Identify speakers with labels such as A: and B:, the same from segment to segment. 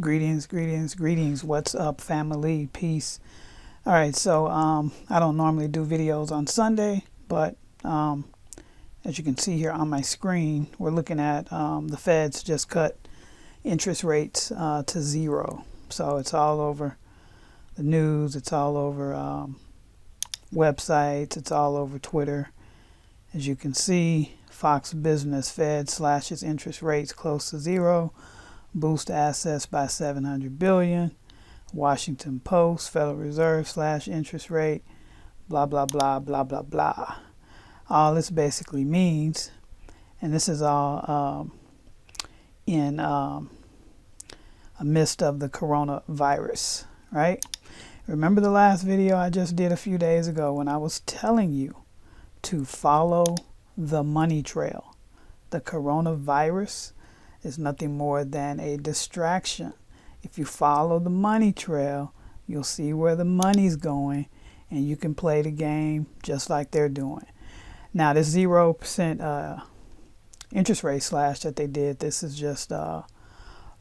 A: Greetings, greetings, greetings. What's up, family? Peace. All right, so I don't normally do videos on Sunday, but as you can see here on my screen, we're looking at the Feds just cut interest rates to zero. So it's all over the news, it's all over websites, it's all over Twitter. As you can see, Fox Business: Fed slashes interest rates close to zero, boost assets by 700 billion. Washington Post: Federal Reserve slash interest rate, blah blah blah blah blah blah. All this basically means, and this is all in a midst of the coronavirus, right? Remember the last video I just did a few days ago when I was telling you to follow the money trail? The coronavirus is nothing more than a distraction. If you follow the money trail, you'll see where the money's going, and you can play the game just like they're doing. Now, this 0% interest rate slash that they did, this is just for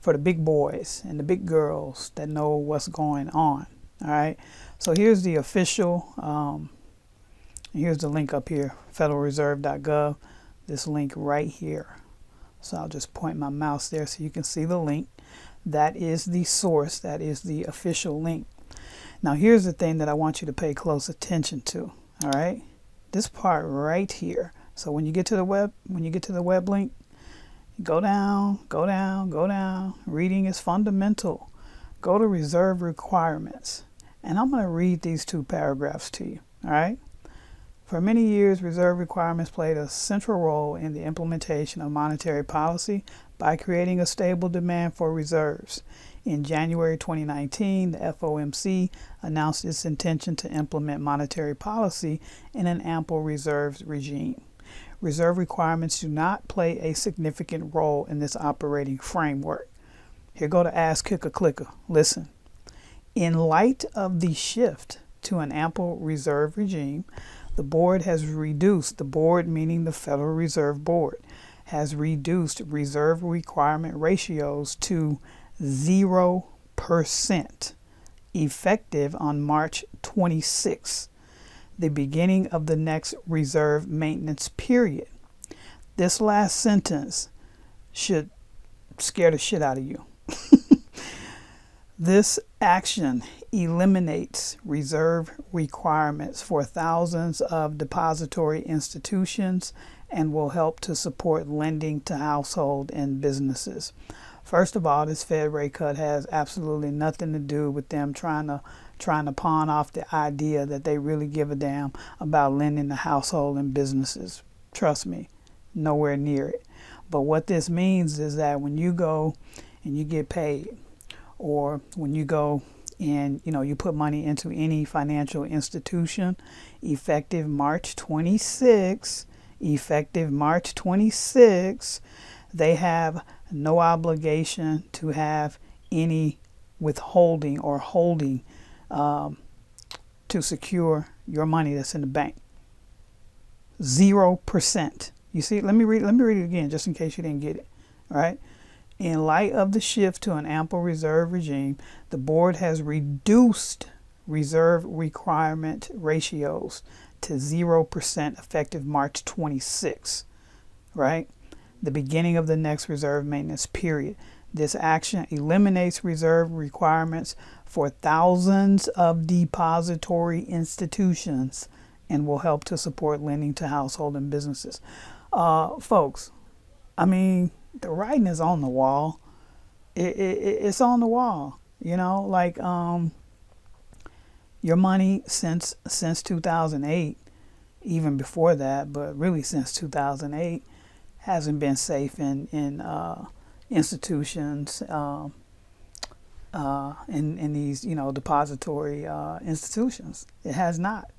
A: the big boys and the big girls that know what's going on. All right. So here's the official, here's the link up here, federalreserve.gov, this link right here. So I'll just point my mouse there so you can see the link. That is the source. That is the official link. Now here's the thing that I want you to pay close attention to. All right, this part right here. So when you get to the web, link, go down, go down, go down. Reading is fundamental. Go to reserve requirements, and I'm going to read these two paragraphs to you. All right. For many years, reserve requirements played a central role in the implementation of monetary policy by creating a stable demand for reserves. In January 2019, the FOMC announced its intention to implement monetary policy in an ample reserves regime. Reserve requirements do not play a significant role in this operating framework. Here go to Ask Kicker Clicker. Listen. In light of the shift to an ample reserve regime, the board, meaning the Federal Reserve Board, has reduced reserve requirement ratios to 0%, effective on March 26, the beginning of the next reserve maintenance period. This last sentence should scare the shit out of you. This action eliminates reserve requirements for thousands of depository institutions and will help to support lending to households and businesses. First of all, this Fed rate cut has absolutely nothing to do with them trying to pawn off the idea that they really give a damn about lending to households and businesses. Trust me, nowhere near it. But what this means is that when you go and you get paid, or when you go and you put money into any financial institution, effective March 26, they have no obligation to have any withholding or holding to secure your money that's in the bank. 0%. You see, let me read it again just in case you didn't get it. All right. In light of the shift to an ample reserve regime, the board has reduced reserve requirement ratios to 0% effective March 26, right? The beginning of the next reserve maintenance period. This action eliminates reserve requirements for thousands of depository institutions and will help to support lending to households and businesses. Folks, I mean, the writing is on the wall. It's on the wall. Like your money since 2008, even before that, but really since 2008, hasn't been safe in institutions, in these depository institutions. It has not.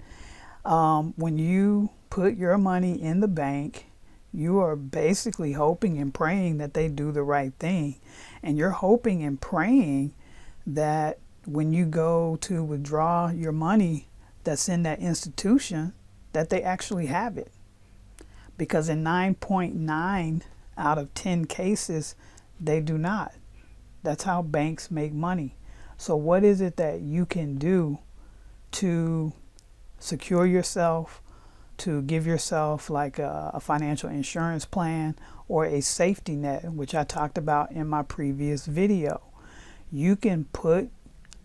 A: When you put your money in the bank, you are basically hoping and praying that they do the right thing. And you're hoping and praying that when you go to withdraw your money that's in that institution, that they actually have it. Because in 9.9 out of 10 cases, they do not. That's how banks make money. So what is it that you can do to secure yourself, to give yourself like a financial insurance plan or a safety net, which I talked about in my previous video? You can put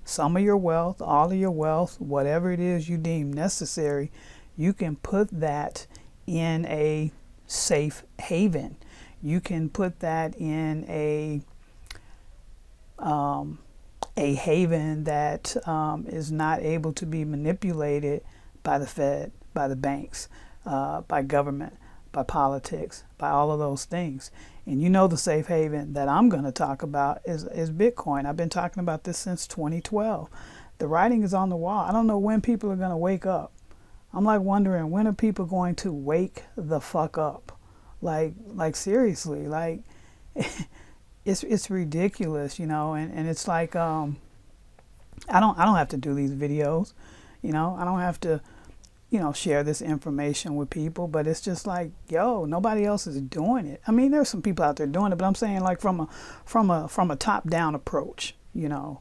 A: some of your wealth, all of your wealth, whatever it is you deem necessary, you can put that in a safe haven. You can put that in a haven that is not able to be manipulated by the Fed, by the banks, by government, by politics, by all of those things. And you know the safe haven that I'm going to talk about is Bitcoin. I've been talking about this since 2012. The writing is on the wall. I don't know when people are going to wake up. I'm like wondering, when are people going to wake the fuck up? Like seriously, like it's ridiculous, you know. And it's like I don't have to do these videos, you know. I don't have to, you know, share this information with people, but it's just like, yo, nobody else is doing it. I mean, there's some people out there doing it, but I'm saying like from a top-down approach, you know,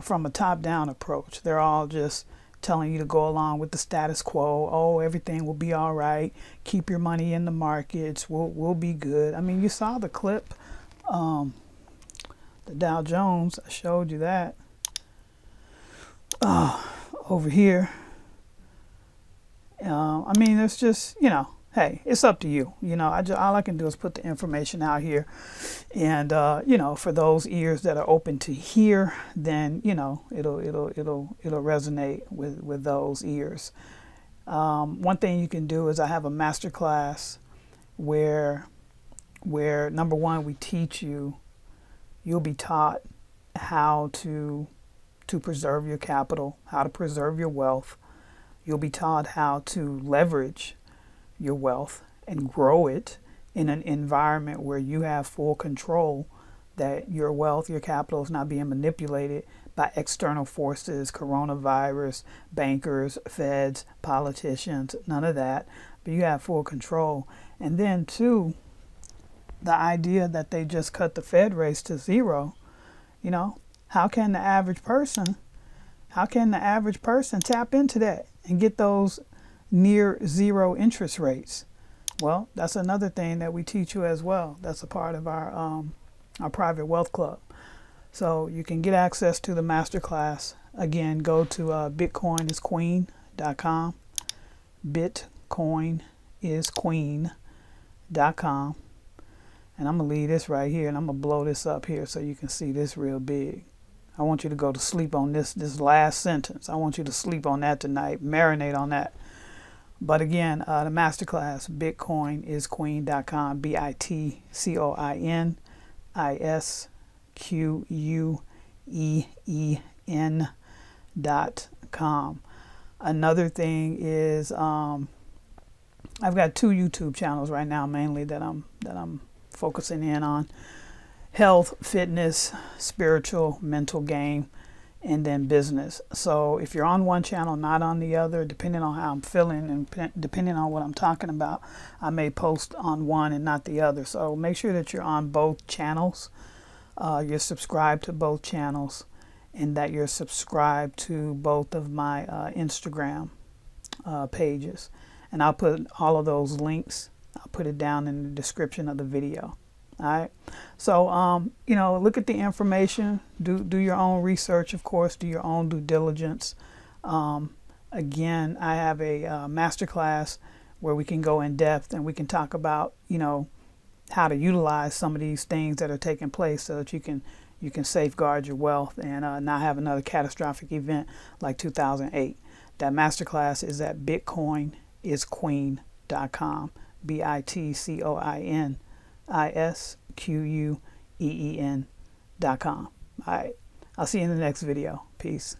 A: from a top-down approach. They're all just telling you to go along with the status quo. Oh, everything will be all right. Keep your money in the markets. We'll be good. I mean, you saw the clip, the Dow Jones. I showed you that. Over here. I mean, it's just, you know, hey, it's up to you. You know, all I can do is put the information out here, and you know, for those ears that are open to hear, then you know, it'll resonate with those ears. One thing you can do is I have a masterclass where number one, we teach you. You'll be taught how to preserve your capital, how to preserve your wealth. You'll be taught how to leverage your wealth and grow it in an environment where you have full control, that your wealth, your capital is not being manipulated by external forces, coronavirus, bankers, feds, politicians, none of that. But you have full control. And then two, the idea that they just cut the Fed rates to zero, you know, how can the average person tap into that and get those near zero interest rates? Well, that's another thing that we teach you as well. That's a part of our private wealth club. So you can get access to the masterclass. Again, go to bitcoinisqueen.com, bitcoinisqueen.com, and I'm gonna leave this right here, and I'm gonna blow this up here so you can see this real big. I want you to go to sleep on this last sentence. I want you to sleep on that tonight, marinate on that. But again, the masterclass, bitcoinisqueen.com, bitcoinisqueen.com. Another thing is I've got 2 YouTube channels right now, mainly that I'm focusing in on: health, fitness, spiritual, mental game, and then business. So if you're on one channel, not on the other, depending on how I'm feeling and depending on what I'm talking about, I may post on one and not the other. So make sure that you're on both channels, you're subscribed to both channels, and that you're subscribed to both of my Instagram pages. And I'll put all of those links, I'll put it down in the description of the video. All right. So, you know, look at the information, do your own research, of course, do your own due diligence. Again, I have a masterclass where we can go in depth and we can talk about, you know, how to utilize some of these things that are taking place so that you can safeguard your wealth and not have another catastrophic event like 2008. That masterclass is at bitcoinisqueen.com, bitcoinisqueen.com. All right. I'll see you in the next video. Peace.